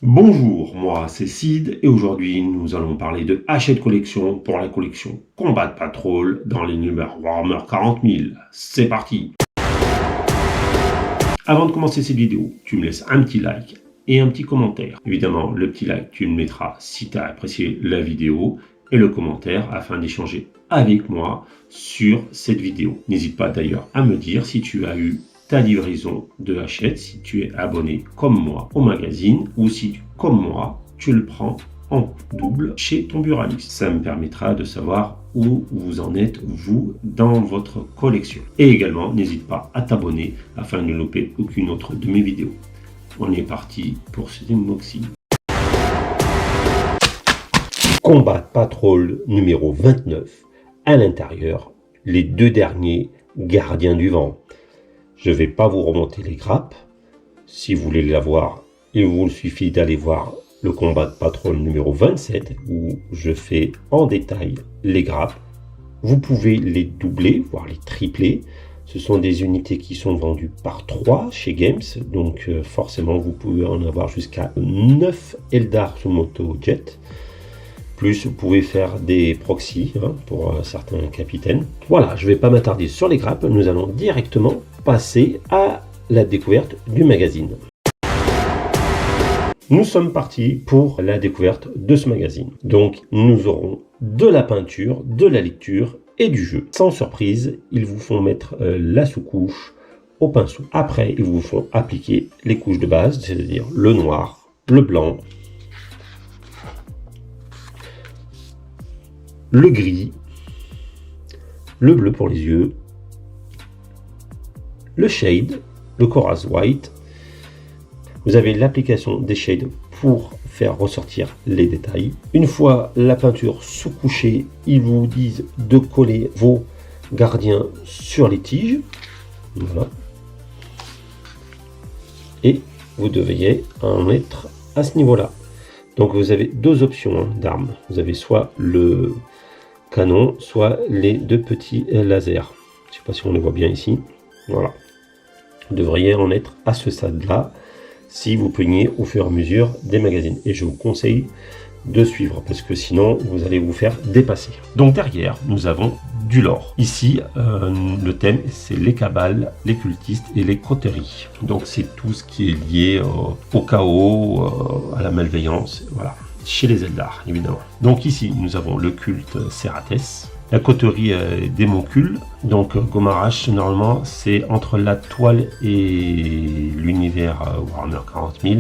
Bonjour, moi c'est Sid et aujourd'hui nous allons parler de Hachette Collection pour la collection Combat Patrol dans les numéros Warhammer 40 000. C'est parti! Avant de commencer cette vidéo, tu me laisses un petit like et un petit commentaire. Évidemment, le petit like tu le mettras si tu as apprécié la vidéo et le commentaire afin d'échanger avec moi sur cette vidéo. N'hésite pas d'ailleurs à me dire si tu as eu ta livraison de Hachette, si tu es abonné comme moi au magazine ou si, comme moi, tu le prends en double chez ton buraliste. Ça me permettra de savoir où vous en êtes, vous, dans votre collection. Et également, n'hésite pas à t'abonner afin de ne louper aucune autre de mes vidéos. On est parti pour ce unboxing. Combat Patrol numéro 29. À l'intérieur, les deux derniers gardiens du vent. Je ne vais pas vous remonter les grappes. Si vous voulez la voir, il vous suffit d'aller voir le Combat Patrol numéro 27 où je fais en détail les grappes. Vous pouvez les doubler, voire les tripler. Ce sont des unités qui sont vendues par 3 chez Games. Donc forcément, vous pouvez en avoir jusqu'à 9 Eldar Sumoto Jet. Plus vous pouvez faire des proxys pour certains capitaines. Voilà, je ne vais pas m'attarder sur les grappes. Nous allons directement passer à la découverte du magazine. Nous sommes partis pour la découverte de ce magazine. Donc nous aurons de la peinture, de la lecture et du jeu. Sans surprise, ils vous font mettre la sous-couche au pinceau. Après, ils vous font appliquer les couches de base, c'est-à-dire le noir, le blanc, le gris, le bleu pour les yeux, le shade, le Coraz White. Vous avez l'application des shades pour faire ressortir les détails. Une fois la peinture sous-couchée, ils vous disent de coller vos gardiens sur les tiges. Voilà. Et vous devriez en mettre à ce niveau-là. Donc vous avez deux options d'armes. Vous avez soit le canon, soit les deux petits lasers. Je ne sais pas si on les voit bien ici. Voilà. Vous devriez en être à ce stade-là si vous peignez au fur et à mesure des magazines. Et je vous conseille de suivre parce que sinon vous allez vous faire dépasser. Donc derrière, nous avons du lore. Ici, le thème, c'est les cabales, les cultistes et les coteries. Donc c'est tout ce qui est lié au chaos, à la malveillance, voilà. Chez les Eldar, évidemment. Donc ici, nous avons le culte Serates, la coterie des Moncules. Donc Gomarash, normalement, c'est entre la toile et l'univers Warhammer 40 000.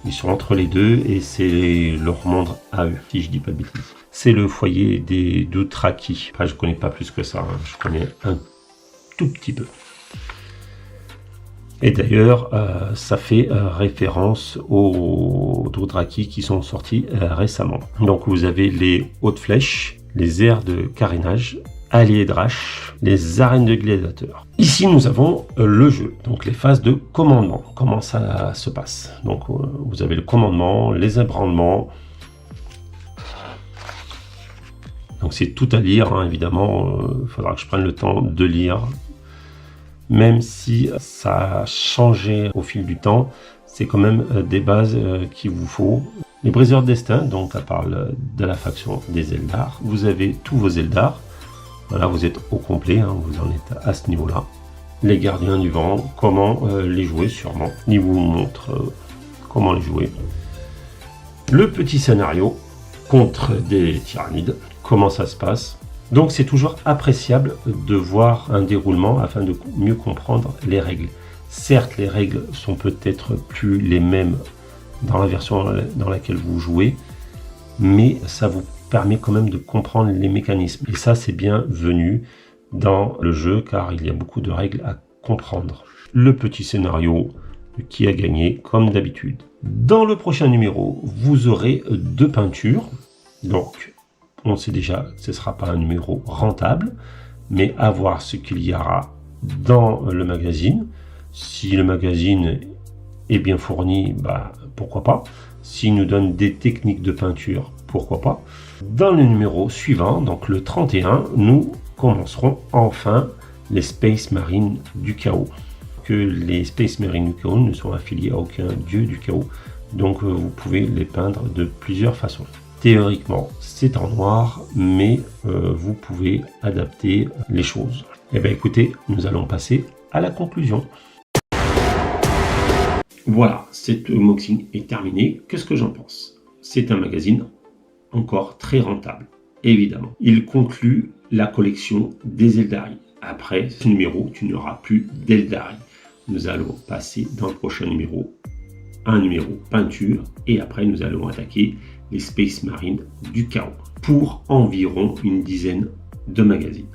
Ils sont entre les deux et c'est leur monde à eux, si je dis pas de bêtises. C'est le foyer des Dothraki. Enfin, je connais pas plus que ça, je connais un tout petit peu. Et d'ailleurs, ça fait référence aux Dothraki qui sont sortis récemment. Donc vous avez les hautes flèches, les aires de carénage, alliés Drache, les arènes de gladiateurs. Ici nous avons le jeu, donc les phases de commandement. Comment ça se passe? Donc vous avez le commandement, les ébranlements. Donc c'est tout à lire, évidemment. Il faudra que je prenne le temps de lire. Même si ça a changé au fil du temps, c'est quand même des bases qu'il vous faut. Les briseurs de destin, donc ça parle de la faction des Eldar. Vous avez tous vos Eldar. Voilà, vous êtes au complet, vous en êtes à ce niveau-là. Les gardiens du vent, comment les jouer sûrement. Il vous montre comment les jouer. Le petit scénario contre des tyrannides, comment ça se passe. Donc c'est toujours appréciable de voir un déroulement afin de mieux comprendre les règles. Certes, les règles sont peut-être plus les mêmes dans la version dans laquelle vous jouez, mais ça vous permet quand même de comprendre les mécanismes. Et ça, c'est bienvenu dans le jeu car il y a beaucoup de règles à comprendre. Le petit scénario qui a gagné comme d'habitude. Dans le prochain numéro, vous aurez deux peintures. Donc, on sait déjà que ce ne sera pas un numéro rentable, mais à voir ce qu'il y aura dans le magazine. Si le magazine est bien fourni, pourquoi pas. S'il nous donne des techniques de peinture, pourquoi pas. Dans le numéro suivant, donc le 31, nous commencerons enfin les Space Marines du chaos. Que les Space Marines du chaos ne sont affiliés à aucun dieu du chaos. Donc vous pouvez les peindre de plusieurs façons. Théoriquement, c'est en noir, mais vous pouvez adapter les choses. Eh bien écoutez, nous allons passer à la conclusion. Voilà, cette unboxing est terminée. Qu'est-ce que j'en pense? C'est un magazine encore très rentable, évidemment. Il conclut la collection des Eldari. Après ce numéro, tu n'auras plus d'Eldari. Nous allons passer dans le prochain numéro un numéro peinture et après nous allons attaquer les Space Marines du chaos pour environ une dizaine de magazines.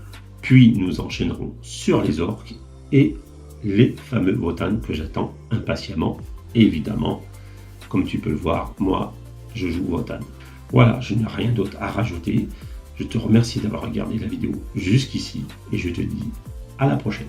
Puis nous enchaînerons sur les orques et les fameux Votann que j'attends impatiemment. Évidemment, comme tu peux le voir, moi je joue Votann. Voilà, je n'ai rien d'autre à rajouter. Je te remercie d'avoir regardé la vidéo jusqu'ici et je te dis à la prochaine.